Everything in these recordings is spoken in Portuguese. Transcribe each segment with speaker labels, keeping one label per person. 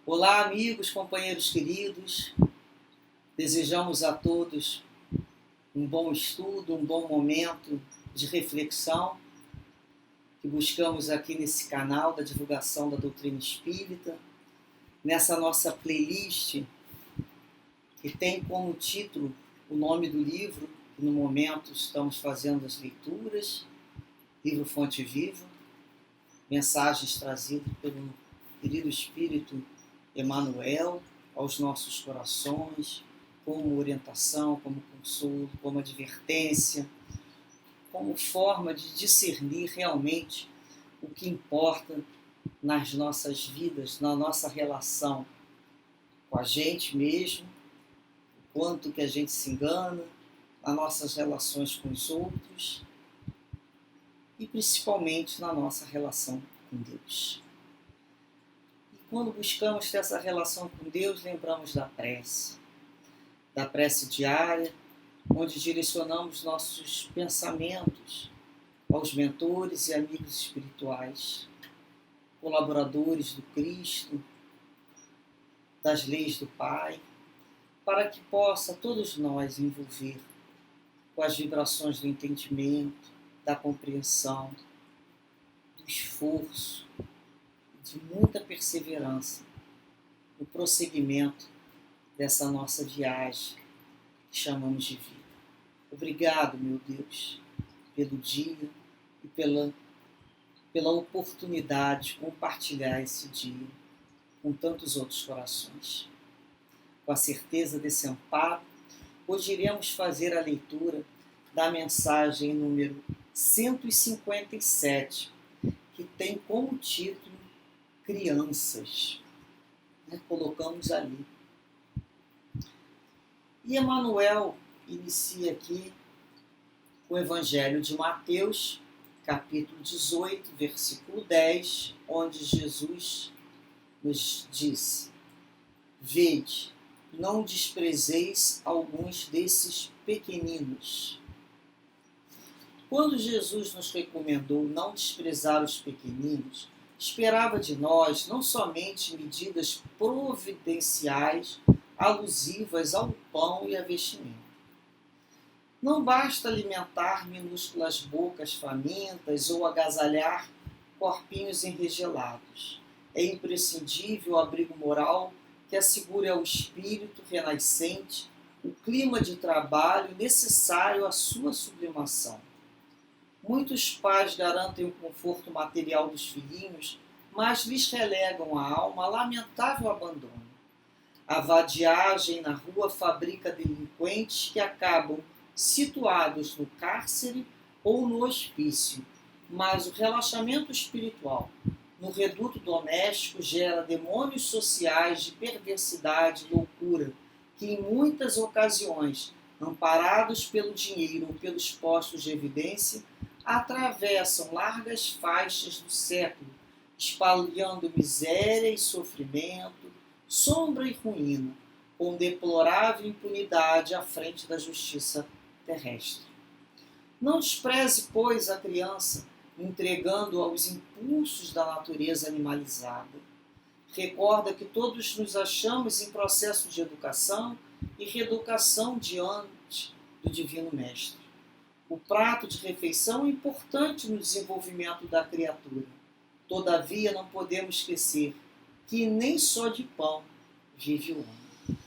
Speaker 1: Olá, amigos, companheiros queridos. Desejamos a todos um bom estudo, um bom momento de reflexão que buscamos aqui nesse canal da divulgação da doutrina espírita, nessa nossa playlist que tem como título o nome do livro, que no momento estamos fazendo as leituras, livro Fonte Viva, mensagens trazidas pelo querido Espírito Emmanuel aos nossos corações, como orientação, como consolo, como advertência, como forma de discernir realmente o que importa nas nossas vidas, na nossa relação com a gente mesmo, o quanto que a gente se engana, nas nossas relações com os outros e principalmente na nossa relação com Deus. Quando buscamos ter essa relação com Deus, lembramos da prece diária, onde direcionamos nossos pensamentos aos mentores e amigos espirituais, colaboradores do Cristo, das leis do Pai, para que possa todos nós envolver com as vibrações do entendimento, da compreensão, do esforço, de muita perseverança no prosseguimento dessa nossa viagem que chamamos de vida. Obrigado, meu Deus, pelo dia e pela oportunidade de compartilhar esse dia com tantos outros corações. Com a certeza desse amparo, hoje iremos fazer a leitura da mensagem número 157, que tem como título Crianças. Colocamos ali. E Emmanuel inicia aqui o Evangelho de Mateus, capítulo 18, versículo 10, onde Jesus nos diz: Vede, não desprezeis alguns desses pequeninos. Quando Jesus nos recomendou não desprezar os pequeninos, esperava de nós não somente medidas providenciais alusivas ao pão e à vestimenta. Não basta alimentar minúsculas bocas famintas ou agasalhar corpinhos enregelados. É imprescindível o abrigo moral que assegure ao espírito renascente o clima de trabalho necessário à sua sublimação. Muitos pais garantem o conforto material dos filhinhos, mas lhes relegam a alma a lamentável abandono. A vadiagem na rua fabrica delinquentes que acabam situados no cárcere ou no hospício, mas o relaxamento espiritual no reduto doméstico gera demônios sociais de perversidade e loucura, que em muitas ocasiões, amparados pelo dinheiro ou pelos postos de evidência, atravessam largas faixas do século, espalhando miséria e sofrimento, sombra e ruína, com deplorável impunidade à frente da justiça terrestre. Não despreze, pois, a criança, entregando aos impulsos da natureza animalizada. Recorda que todos nos achamos em processo de educação e reeducação diante do Divino Mestre. O prato de refeição é importante no desenvolvimento da criatura. Todavia, não podemos esquecer que nem só de pão vive o homem.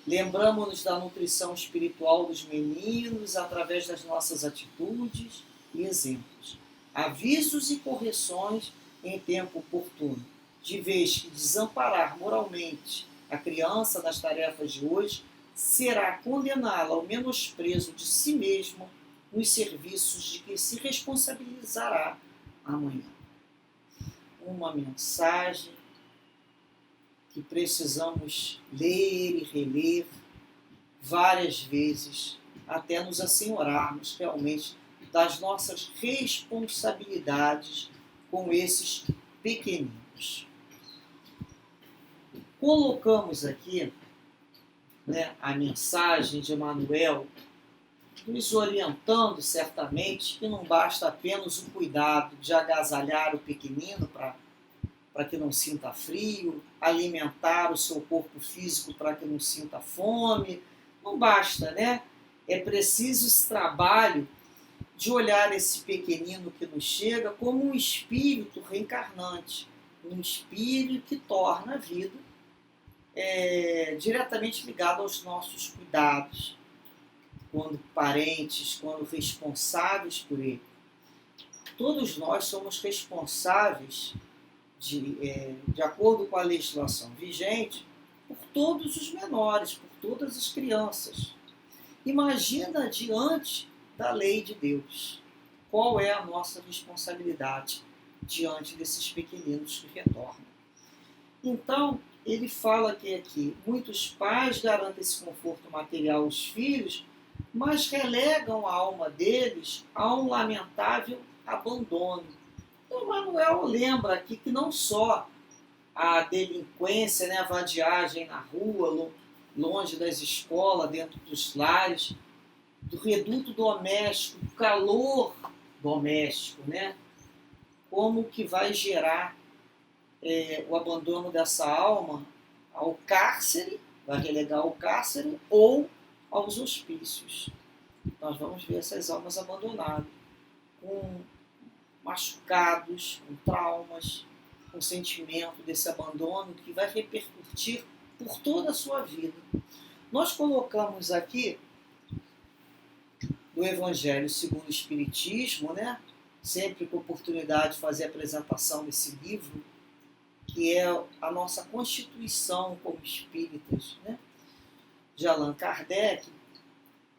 Speaker 1: Lembramos-nos da nutrição espiritual dos meninos através das nossas atitudes e exemplos. Avisos e correções em tempo oportuno, de vez que desamparar moralmente a criança nas tarefas de hoje será condená-la ao menosprezo de si mesma nos serviços de que se responsabilizará amanhã. Uma mensagem que precisamos ler e reler várias vezes até nos assenhorarmos realmente das nossas responsabilidades com esses pequeninos. Colocamos aqui a mensagem de Emmanuel nos orientando certamente que não basta apenas o cuidado de agasalhar o pequenino para para que não sinta frio, alimentar o seu corpo físico para que não sinta fome. Não basta, né? É preciso esse trabalho de olhar esse pequenino que nos chega como um espírito reencarnante, um espírito que torna a vida diretamente ligado aos nossos cuidados, quando parentes, quando responsáveis por ele. Todos nós somos responsáveis, de acordo com a legislação vigente, por todos os menores, por todas as crianças. Imagina diante da lei de Deus. Qual é a nossa responsabilidade diante desses pequeninos que retornam? Então, ele fala que aqui, muitos pais garantem esse conforto material aos filhos, mas relegam a alma deles a um lamentável abandono. Então, Manuel lembra aqui que não só a delinquência, né, a vadiagem na rua, longe das escolas, dentro dos lares, do reduto doméstico, do calor doméstico, né, como que vai gerar o abandono dessa alma ao cárcere, vai relegar ao cárcere ou aos hospícios. Nós vamos ver essas almas abandonadas, com machucados, com traumas, com sentimento desse abandono que vai repercutir por toda a sua vida. Nós colocamos aqui do Evangelho segundo o Espiritismo, né? Sempre com oportunidade de fazer a apresentação desse livro, que é a nossa constituição como espíritas, né? De Allan Kardec.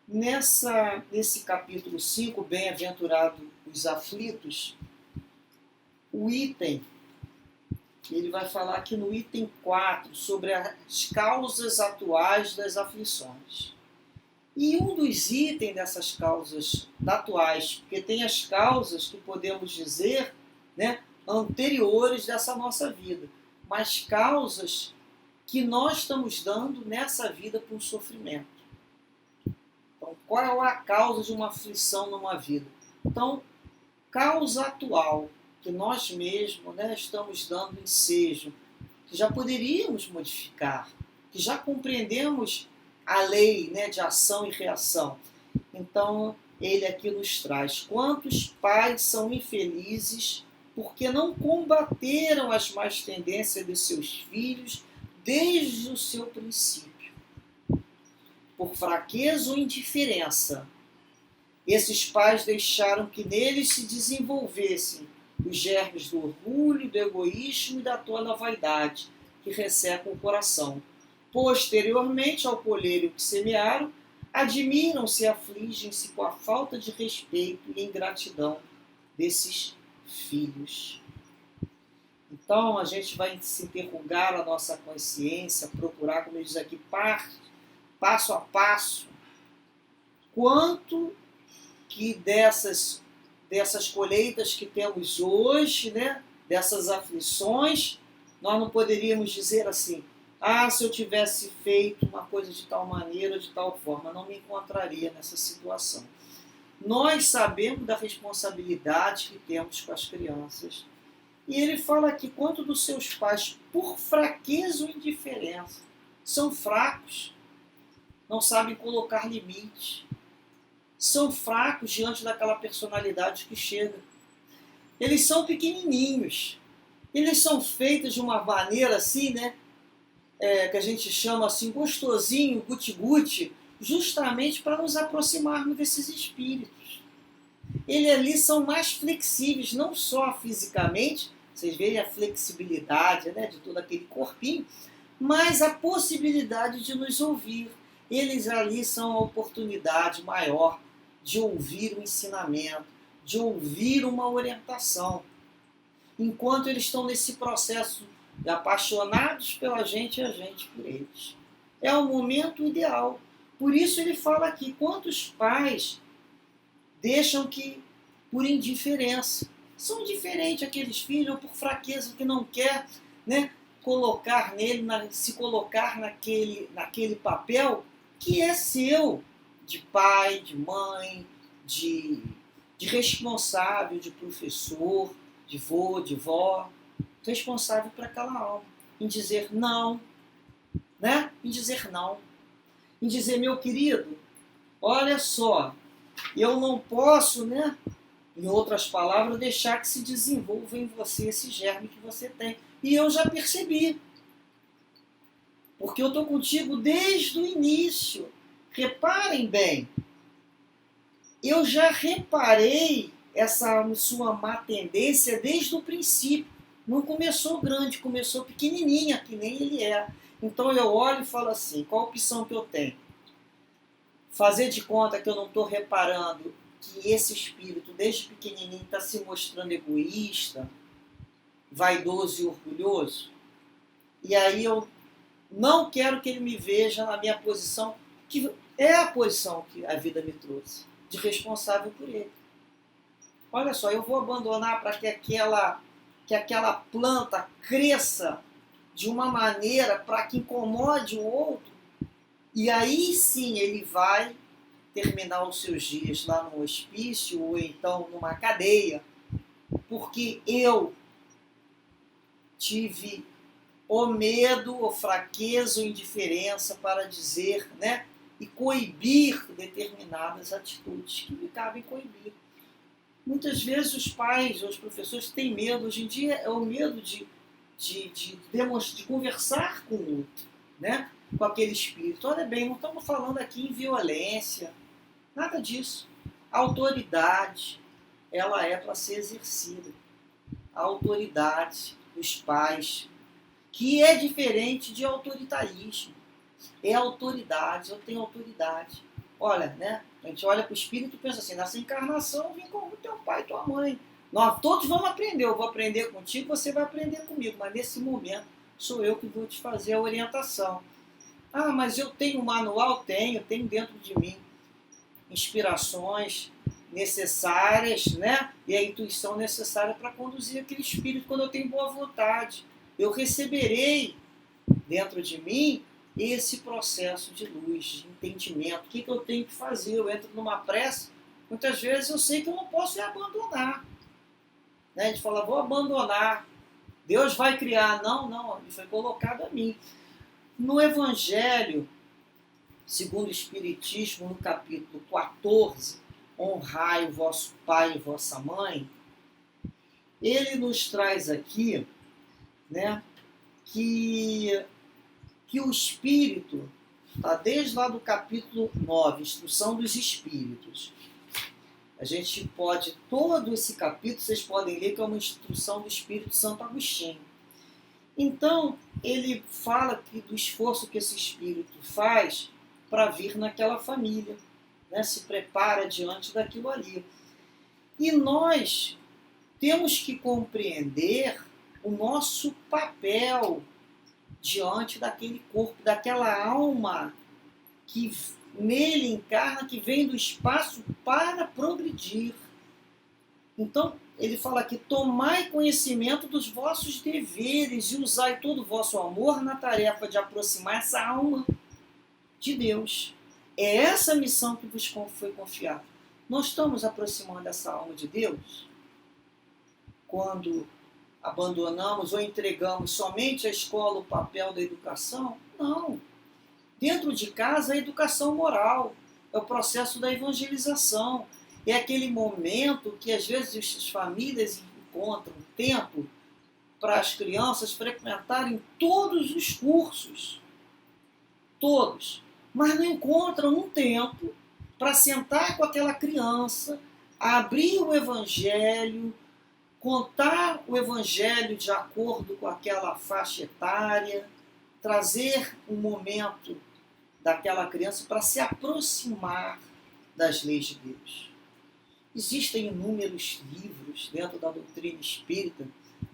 Speaker 1: Nesse capítulo 5, Bem-aventurado os aflitos, o item, ele vai falar aqui no item 4 sobre as causas atuais das aflições. E um dos itens dessas causas atuais, porque tem as causas que podemos dizer, né, anteriores dessa nossa vida, mas causas que nós estamos dando nessa vida por sofrimento. Então, qual é a causa de uma aflição numa vida? Então, causa atual, que nós mesmos, né, estamos dando ensejo, que já poderíamos modificar, que já compreendemos a lei, né, de ação e reação. Então, ele aqui nos traz: quantos pais são infelizes porque não combateram as más tendências de seus filhos desde o seu princípio, por fraqueza ou indiferença. Esses pais deixaram que neles se desenvolvessem os germes do orgulho, do egoísmo e da tola vaidade, que ressecam o coração. Posteriormente, ao colherem o que semearam, admiram-se e afligem-se com a falta de respeito e ingratidão desses filhos. Então, a gente vai se interrogar a nossa consciência, procurar, como ele diz aqui, passo a passo, quanto que dessas colheitas que temos hoje, né, dessas aflições, nós não poderíamos dizer assim: se eu tivesse feito uma coisa de tal maneira, de tal forma, não me encontraria nessa situação. Nós sabemos da responsabilidade que temos com as crianças. E ele fala aqui: quanto dos seus pais, por fraqueza ou indiferença, são fracos, não sabem colocar limites, são fracos diante daquela personalidade que chega. Eles são pequenininhos, eles são feitos de uma maneira assim, né, que a gente chama assim, gostosinho, guti-guti, justamente para nos aproximarmos desses espíritos. Eles ali são mais flexíveis, não só fisicamente, vocês veem a flexibilidade, né, de todo aquele corpinho, mas a possibilidade de nos ouvir. Eles ali são a oportunidade maior de ouvir um ensinamento, de ouvir uma orientação. Enquanto eles estão nesse processo de apaixonados pela gente e a gente por eles. É o momento ideal. Por isso ele fala aqui: quantos pais deixam que, por indiferença, são indiferentes aqueles filhos, ou por fraqueza, que não quer, né, colocar nele, se colocar naquele papel que é seu, de pai, de mãe, de responsável, de professor, de vô, de vó. responsável por aquela alma, em dizer não, né? Em dizer não, em dizer, meu querido, olha só, eu não posso, né? Em outras palavras, deixar que se desenvolva em você esse germe que você tem. E eu já percebi, porque eu estou contigo desde o início. Reparem bem, eu já reparei essa sua má tendência desde o princípio. Não começou grande, começou pequenininha, que nem ele é. Então eu olho e falo assim, qual a opção que eu tenho? Fazer de conta que eu não estou reparando que esse espírito, desde pequenininho, está se mostrando egoísta, vaidoso e orgulhoso? E aí eu não quero que ele me veja na minha posição, que é a posição que a vida me trouxe, de responsável por ele. Olha só, eu vou abandonar para que aquela planta cresça de uma maneira para que incomode o outro, e aí sim ele vai terminar os seus dias lá no hospício ou então numa cadeia, porque eu tive o medo, ou fraqueza, ou indiferença para dizer, né, e coibir determinadas atitudes que me cabem coibir. Muitas vezes os pais ou os professores têm medo, hoje em dia é o medo de conversar com o outro, né, com aquele espírito. Olha bem, não estamos falando aqui em violência, nada disso. A autoridade, ela é para ser exercida. A autoridade dos pais, que é diferente de autoritarismo. É autoridade, eu tenho autoridade. Olha, né? A gente olha para o espírito e pensa assim, nessa encarnação vem como teu pai e tua mãe. Nós todos vamos aprender, eu vou aprender contigo, você vai aprender comigo, mas nesse momento sou eu que vou te fazer a orientação. Ah, mas eu tenho um manual? Tenho dentro de mim inspirações necessárias, né? E a intuição necessária para conduzir aquele espírito quando eu tenho boa vontade. Eu receberei dentro de mim esse processo de luz, de entendimento. O que eu tenho que fazer? Eu entro numa prece, muitas vezes eu sei que eu não posso abandonar. Né? A gente fala, vou abandonar. Deus vai criar. Não, ele foi colocado a mim. No Evangelho, segundo o Espiritismo, no capítulo 14, honrai o vosso pai e vossa mãe, ele nos traz aqui, né, que o espírito, tá, desde lá do capítulo 9, Instrução dos Espíritos. A gente pode, todo esse capítulo, vocês podem ler, que é uma instrução do Espírito Santo Agostinho. Então, ele fala do esforço que esse espírito faz para vir naquela família, né? Se prepara diante daquilo ali. E nós temos que compreender o nosso papel diante daquele corpo, daquela alma que nele encarna, que vem do espaço para progredir. Então, ele fala aqui, tomai conhecimento dos vossos deveres e usai todo o vosso amor na tarefa de aproximar essa alma de Deus. É essa a missão que vos foi confiada. Nós estamos aproximando essa alma de Deus quando abandonamos ou entregamos somente à escola o papel da educação? Não. Dentro de casa, a educação moral é o processo da evangelização. É aquele momento que às vezes as famílias encontram tempo para as crianças frequentarem todos os cursos. Todos. Mas não encontram um tempo para sentar com aquela criança, abrir o Evangelho, contar o Evangelho de acordo com aquela faixa etária, trazer um momento daquela criança para se aproximar das leis de Deus. Existem inúmeros livros dentro da doutrina espírita,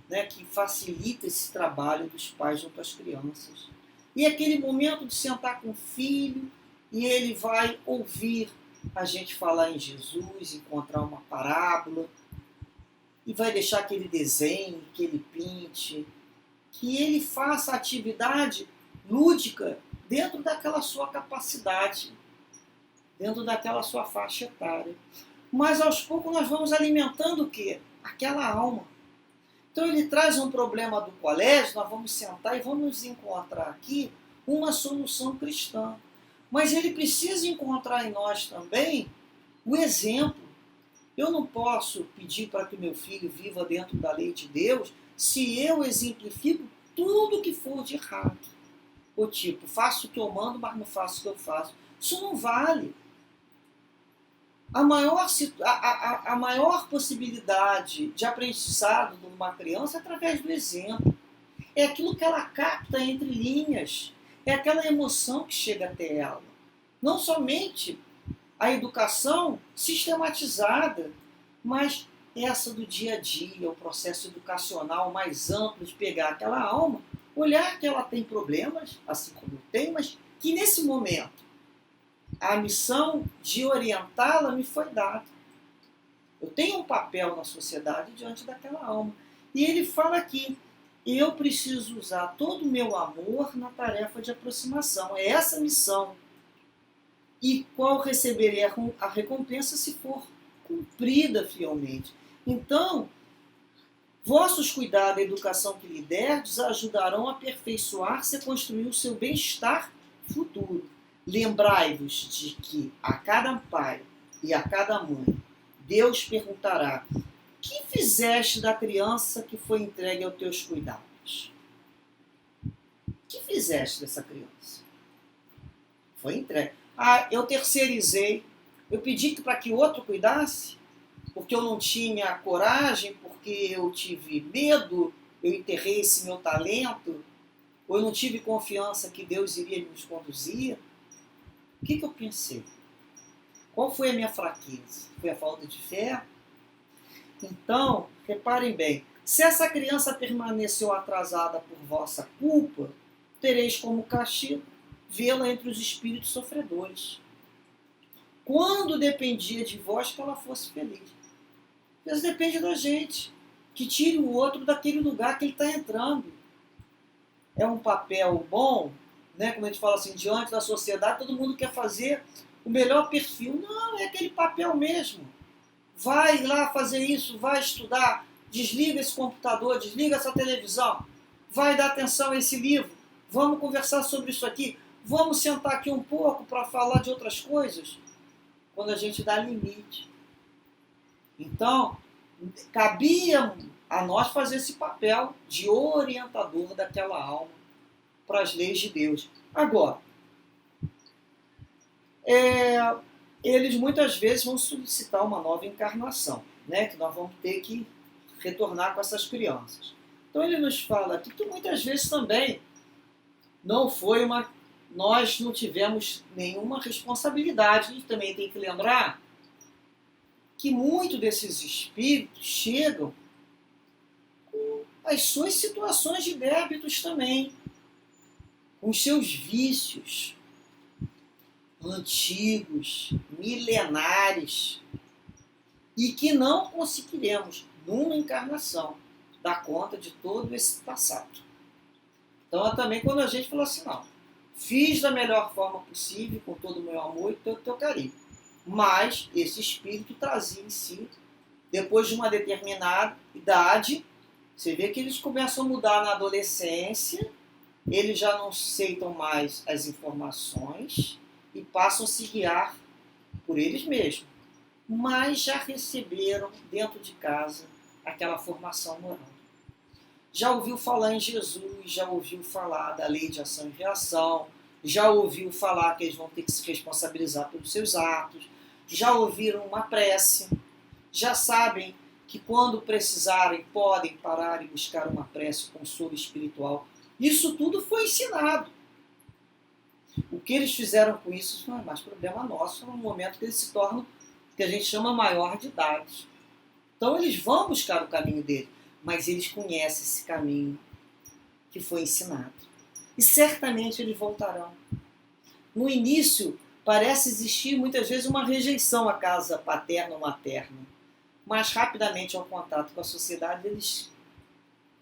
Speaker 1: né, que facilita esse trabalho dos pais junto às crianças. E aquele momento de sentar com o filho e ele vai ouvir a gente falar em Jesus, encontrar uma parábola, e vai deixar que ele desenhe, que ele pinte, que ele faça atividade lúdica dentro daquela sua capacidade, dentro daquela sua faixa etária. Mas aos poucos nós vamos alimentando o quê? Aquela alma. Então ele traz um problema do colégio, nós vamos sentar e vamos encontrar aqui uma solução cristã. Mas ele precisa encontrar em nós também o exemplo. Eu não posso pedir para que meu filho viva dentro da lei de Deus se eu exemplifico tudo que for de errado. Ou tipo, faço o que eu mando, mas não faço o que eu faço. Isso não vale. A maior possibilidade de aprendizado de uma criança é através do exemplo. É aquilo que ela capta entre linhas. É aquela emoção que chega até ela. Não somente a educação sistematizada, mas essa do dia a dia, o processo educacional mais amplo de pegar aquela alma, olhar que ela tem problemas, assim como eu tenho, mas que nesse momento a missão de orientá-la me foi dada. Eu tenho um papel na sociedade diante daquela alma. E ele fala aqui, eu preciso usar todo o meu amor na tarefa de aproximação. É essa a missão. E qual receberei a recompensa se for cumprida fielmente. Então, vossos cuidados e a educação que lhe derdes ajudarão a aperfeiçoar-se e construir o seu bem-estar futuro. Lembrai-vos de que a cada pai e a cada mãe, Deus perguntará: que fizeste da criança que foi entregue aos teus cuidados? O que fizeste dessa criança? Foi entregue. Eu terceirizei. Eu pedi para que outro cuidasse, porque eu não tinha coragem, porque eu tive medo, eu enterrei esse meu talento, ou eu não tive confiança que Deus iria nos conduzir. O que eu pensei? Qual foi a minha fraqueza? Foi a falta de fé? Então, reparem bem, se essa criança permaneceu atrasada por vossa culpa, tereis como castigo vê-la entre os espíritos sofredores. Quando dependia de vós que ela fosse feliz. Deus depende da gente, que tire o outro daquele lugar que ele está entrando. É um papel bom, né? Como a gente fala assim, diante da sociedade, todo mundo quer fazer o melhor perfil. Não, é aquele papel mesmo. Vai lá fazer isso, vai estudar, desliga esse computador, desliga essa televisão, vai dar atenção a esse livro, vamos conversar sobre isso aqui, vamos sentar aqui um pouco para falar de outras coisas, quando a gente dá limite. Então, cabia a nós fazer esse papel de orientador daquela alma para as leis de Deus. Agora, eles muitas vezes vão solicitar uma nova encarnação, né? Que nós vamos ter que retornar com essas crianças. Então ele nos fala aqui que muitas vezes também nós não tivemos nenhuma responsabilidade. A gente também tem que lembrar que muitos desses espíritos chegam com as suas situações de débitos também, com os seus vícios antigos, milenares, e que não conseguiremos, numa encarnação, dar conta de todo esse passado. Então, também quando a gente fala assim, não, fiz da melhor forma possível, com todo o meu amor e todo o teu carinho. Mas esse espírito trazia em si, depois de uma determinada idade, você vê que eles começam a mudar na adolescência, eles já não aceitam mais as informações e passam a se guiar por eles mesmos. Mas já receberam dentro de casa aquela formação moral. Já ouviu falar em Jesus, já ouviu falar da lei de ação e reação, já ouviu falar que eles vão ter que se responsabilizar pelos seus atos, já ouviram uma prece, já sabem que quando precisarem podem parar e buscar uma prece, consolo espiritual. Isso tudo foi ensinado. O que eles fizeram com isso não é mais problema nosso no momento que eles se tornam, que a gente chama maior de idade. Então eles vão buscar o caminho dele, mas eles conhecem esse caminho que foi ensinado. E certamente eles voltarão. No início, parece existir muitas vezes uma rejeição à casa paterna ou materna, mas rapidamente ao contato com a sociedade eles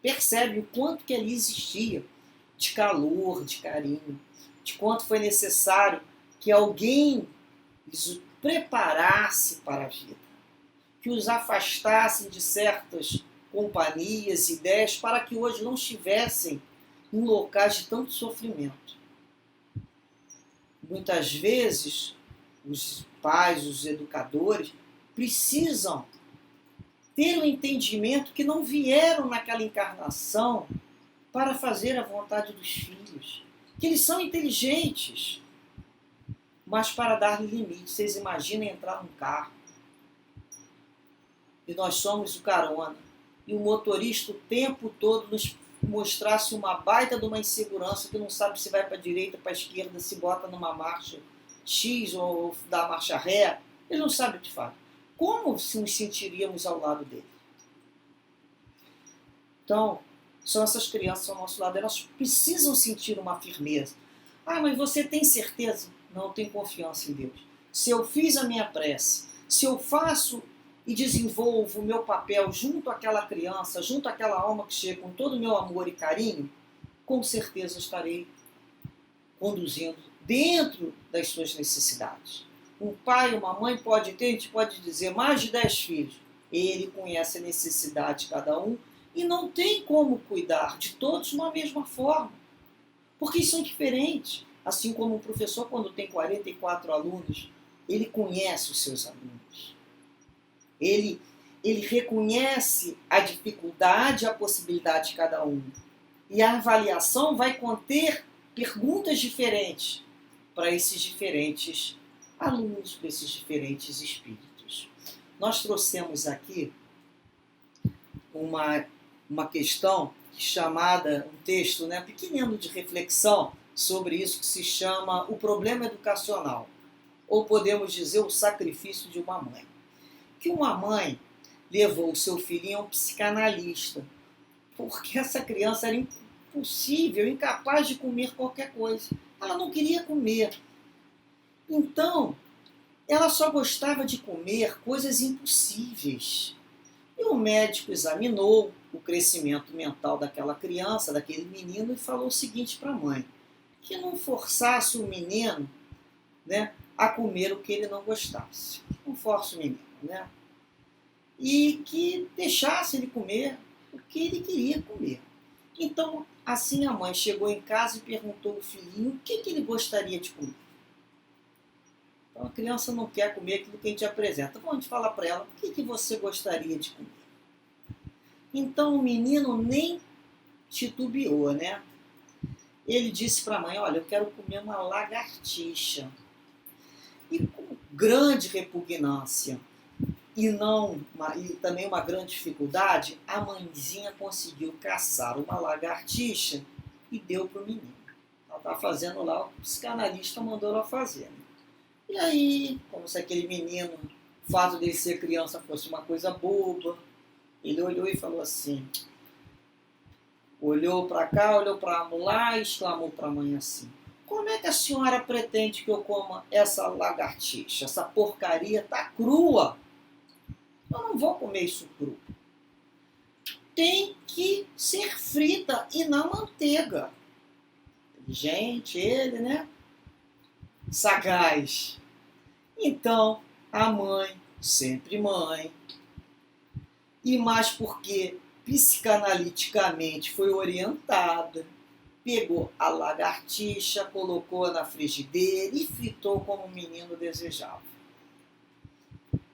Speaker 1: percebem o quanto que ali existia de calor, de carinho, de quanto foi necessário que alguém os preparasse para a vida, que os afastasse de certas companhias, ideias, para que hoje não estivessem em locais de tanto sofrimento. Muitas vezes, os pais, os educadores, precisam ter o entendimento que não vieram naquela encarnação para fazer a vontade dos filhos, que eles são inteligentes, mas para dar limite. Vocês imaginem entrar num carro e nós somos o carona, e o motorista o tempo todo nos mostrasse uma baita de uma insegurança, que não sabe se vai para a direita, para a esquerda, se bota numa marcha X ou dá marcha ré, ele não sabe o que faz. Como nos sentiríamos ao lado dele? Então, são essas crianças ao nosso lado, elas precisam sentir uma firmeza. Ah, mas você tem certeza? Não, eu tenho confiança em Deus. Se eu fiz a minha prece, se eu faço e desenvolvo o meu papel junto àquela criança, junto àquela alma que chega com todo o meu amor e carinho, com certeza estarei conduzindo dentro das suas necessidades. Um pai, uma mãe pode ter, a gente pode dizer, mais de 10 filhos. Ele conhece a necessidade de cada um e não tem como cuidar de todos de uma mesma forma, porque são diferentes. Assim como um professor, quando tem 44 alunos, ele conhece os seus alunos. Ele reconhece a dificuldade e a possibilidade de cada um. E a avaliação vai conter perguntas diferentes para esses diferentes alunos, para esses diferentes espíritos. Nós trouxemos aqui uma questão chamada, um texto, né, pequenino de reflexão sobre isso, que se chama o problema educacional, ou podemos dizer o sacrifício de uma mãe. Que uma mãe levou o seu filhinho a um psicanalista, porque essa criança era impossível, incapaz de comer qualquer coisa. Ela não queria comer. Então, ela só gostava de comer coisas impossíveis. E o médico examinou o crescimento mental daquela criança, daquele menino, e falou o seguinte para a mãe: que não forçasse o menino, né, a comer o que ele não gostasse. Não force o menino, né? E que deixasse ele comer o que ele queria comer. Então, assim a mãe chegou em casa e perguntou ao filhinho o que ele gostaria de comer. Então a criança não quer comer aquilo que a gente apresenta. Então a gente fala para ela, o que você gostaria de comer? Então o menino nem titubeou, né? Ele disse para a mãe, olha, eu quero comer uma lagartixa. E com grande repugnância e também uma grande dificuldade, a mãezinha conseguiu caçar uma lagartixa e deu para o menino. Ela estava fazendo lá, o psicanalista mandou ela fazer. E aí, como se aquele menino, o fato dele ser criança fosse uma coisa boba, ele olhou e falou assim, olhou para cá, olhou para lá e exclamou para a mãe assim, como é que a senhora pretende que eu coma essa lagartixa? Essa porcaria está crua. Eu não vou comer isso cru. Tem que ser frita e na manteiga. Gente, ele, né? Sagaz. Então, a mãe, sempre mãe, e mais porque psicanaliticamente foi orientada, pegou a lagartixa, colocou na frigideira e fritou como o menino desejava.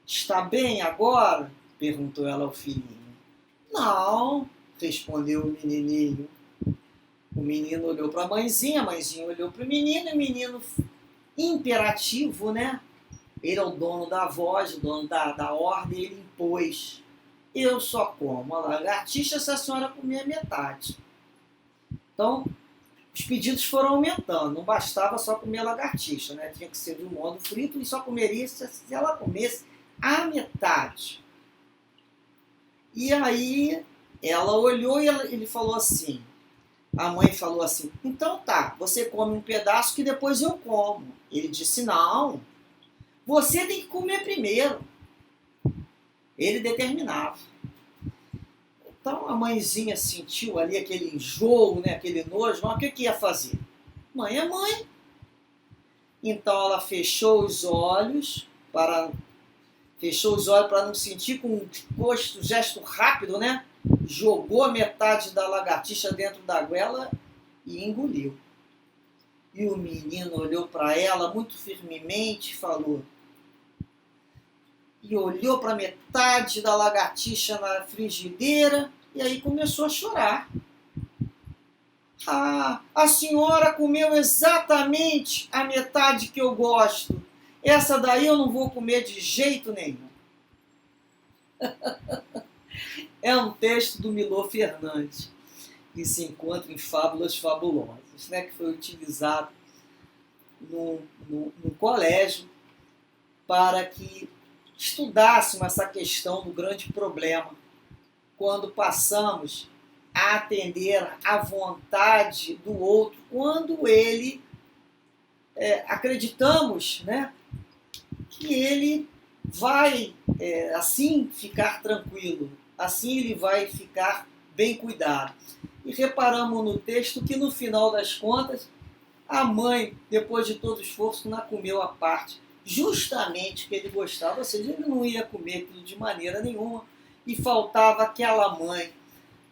Speaker 1: Está bem agora? Perguntou ela ao filhinho. Não, respondeu o menininho. O menino olhou para a mãezinha olhou para o menino, e o menino, imperativo, né? Ele é o dono da voz, o dono da ordem, ele impôs. Eu só como a lagartixa se a senhora comer a metade. Então, os pedidos foram aumentando, não bastava só comer a lagartixa, né? Tinha que ser de um modo frito e só comeria se ela comesse a metade. E aí ela olhou e ele falou assim, a mãe falou assim, então tá, você come um pedaço que depois eu como. Ele disse, não, você tem que comer primeiro. Ele determinava. Então a mãezinha sentiu ali aquele enjoo, né, aquele nojo, mas o que ia fazer? Mãe é mãe. Então ela fechou os olhos para não sentir, com um gesto rápido, né? jogou a metade da lagartixa dentro da goela e engoliu. E o menino olhou para ela muito firmemente e falou... E olhou para metade da lagartixa na frigideira e aí começou a chorar. Ah, a senhora comeu exatamente a metade que eu gosto. Essa daí eu não vou comer de jeito nenhum. É um texto do Milor Fernandes, que se encontra em Fábulas Fabulosas, né, que foi utilizado no colégio para que estudássemos essa questão do grande problema quando passamos a atender à vontade do outro, quando ele acreditamos, né, que ele vai assim ficar tranquilo, assim ele vai ficar bem cuidado. E reparamos no texto que no final das contas a mãe, depois de todo o esforço, não comeu a parte justamente que ele gostava, ou seja, ele não ia comer aquilo de maneira nenhuma e faltava aquela mãe,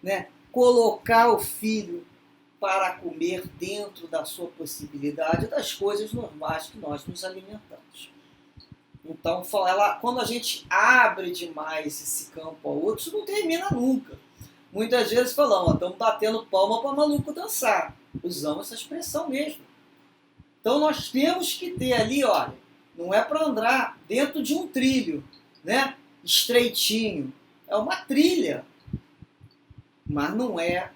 Speaker 1: né, colocar o filho para comer dentro da sua possibilidade das coisas normais que nós nos alimentamos. Então, quando a gente abre demais esse campo ao outro, isso não termina nunca. Muitas vezes falamos, estamos batendo palma para maluco dançar. Usamos essa expressão mesmo. Então nós temos que ter ali, olha, não é para andar dentro de um trilho, né, estreitinho. É uma trilha, mas não é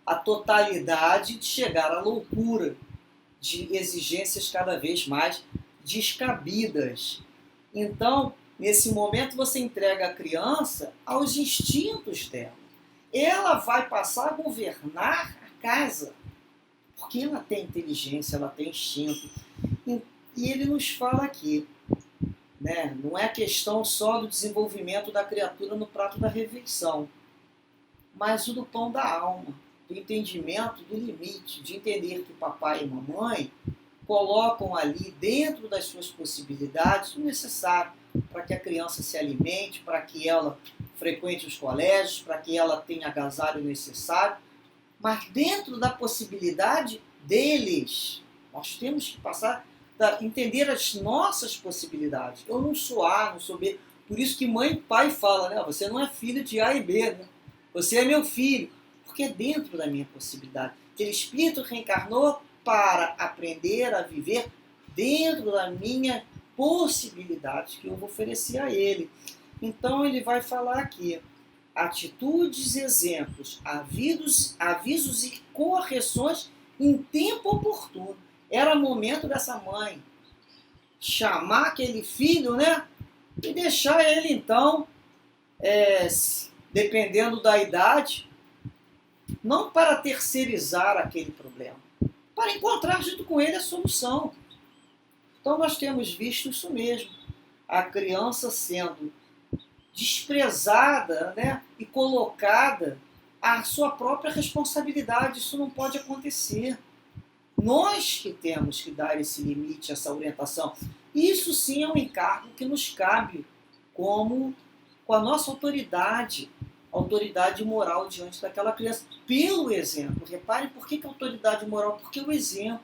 Speaker 1: a totalidade de chegar à loucura, de exigências cada vez mais descabidas. Então, nesse momento, você entrega a criança aos instintos dela. Ela vai passar a governar a casa, porque ela tem inteligência, ela tem instinto. E ele nos fala aqui, né, não é questão só do desenvolvimento da criatura no prato da refeição, mas o do pão da alma, do entendimento do limite, de entender que papai e mamãe colocam ali dentro das suas possibilidades o necessário para que a criança se alimente, para que ela frequente os colégios, para que ela tenha agasalho necessário, mas dentro da possibilidade deles. Nós temos que passar a entender as nossas possibilidades. Eu não sou A, não sou B. Por isso que mãe e pai falam, né? Você não é filho de A e B, né? Você é meu filho. Porque é dentro da minha possibilidade. Aquele espírito reencarnou para aprender a viver dentro da minha possibilidade que eu vou oferecer a ele. Então ele vai falar aqui, atitudes, exemplos, avisos e correções em tempo oportuno. Era momento dessa mãe chamar aquele filho, né? E deixar ele então, dependendo da idade, não para terceirizar aquele problema, para encontrar junto com ele a solução. Então nós temos visto isso mesmo, a criança sendo desprezada, né, e colocada à sua própria responsabilidade. Isso não pode acontecer. Nós que temos que dar esse limite, essa orientação. Isso sim é um encargo que nos cabe com a nossa autoridade moral diante daquela criança, pelo exemplo. Reparem por que autoridade moral? Porque o exemplo,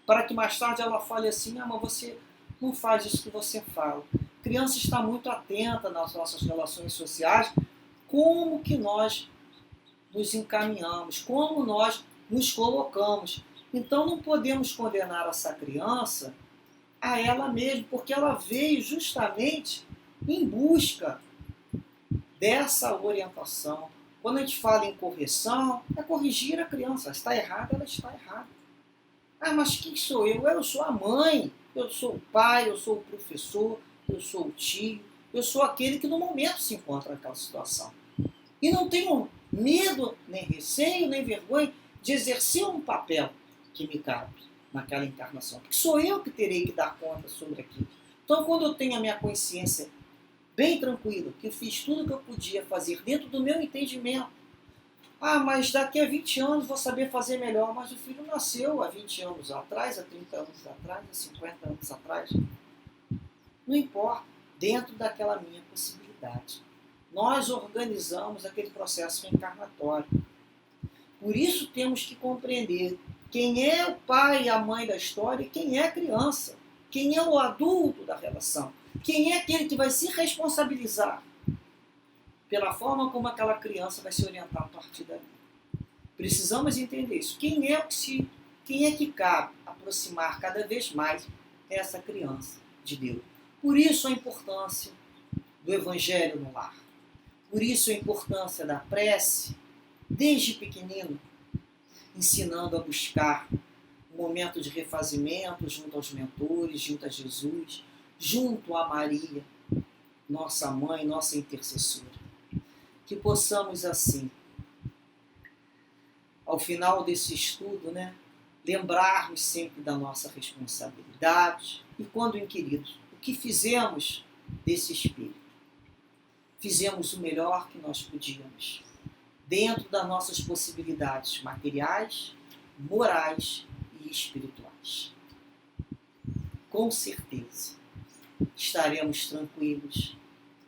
Speaker 1: para que mais tarde ela fale assim, mas você não faz isso que você fala. A criança está muito atenta nas nossas relações sociais, como que nós nos encaminhamos, como nós nos colocamos. Então não podemos condenar essa criança a ela mesma, porque ela veio justamente em busca dessa orientação. Quando a gente fala em correção, é corrigir a criança. Ela está errada, ela está errada. Ah, mas quem sou eu? Eu sou a mãe, eu sou o pai, eu sou o professor, eu sou o tio, eu sou aquele que no momento se encontra naquela situação. E não tenho medo, nem receio, nem vergonha de exercer um papel que me cabe naquela encarnação. Porque sou eu que terei que dar conta sobre aquilo. Então, quando eu tenho a minha consciência bem tranquila, que eu fiz tudo o que eu podia fazer dentro do meu entendimento, ah, mas daqui a 20 anos vou saber fazer melhor. Mas o filho nasceu há 20 anos atrás, há 30 anos atrás, há 50 anos atrás. Não importa, dentro daquela minha possibilidade. Nós organizamos aquele processo reencarnatório. Por isso temos que compreender quem é o pai e a mãe da história e quem é a criança. Quem é o adulto da relação. Quem é aquele que vai se responsabilizar pela forma como aquela criança vai se orientar a partir dali. Precisamos entender isso. Quem é que cabe aproximar cada vez mais essa criança de Deus? Por isso a importância do Evangelho no lar. Por isso a importância da prece, desde pequenino, ensinando a buscar um momento de refazimento junto aos mentores, junto a Jesus, junto a Maria, nossa mãe, nossa intercessora. Que possamos assim, ao final desse estudo, lembrarmos sempre da nossa responsabilidade e, quando inquiridos, o que fizemos desse espírito. Fizemos o melhor que nós podíamos, dentro das nossas possibilidades materiais, morais e espirituais. Com certeza estaremos tranquilos,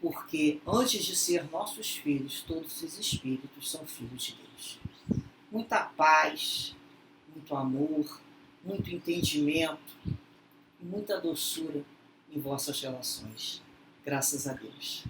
Speaker 1: porque antes de ser nossos filhos, todos os espíritos são filhos de Deus. Muita paz, muito amor, muito entendimento e muita doçura em vossas relações. Graças a Deus.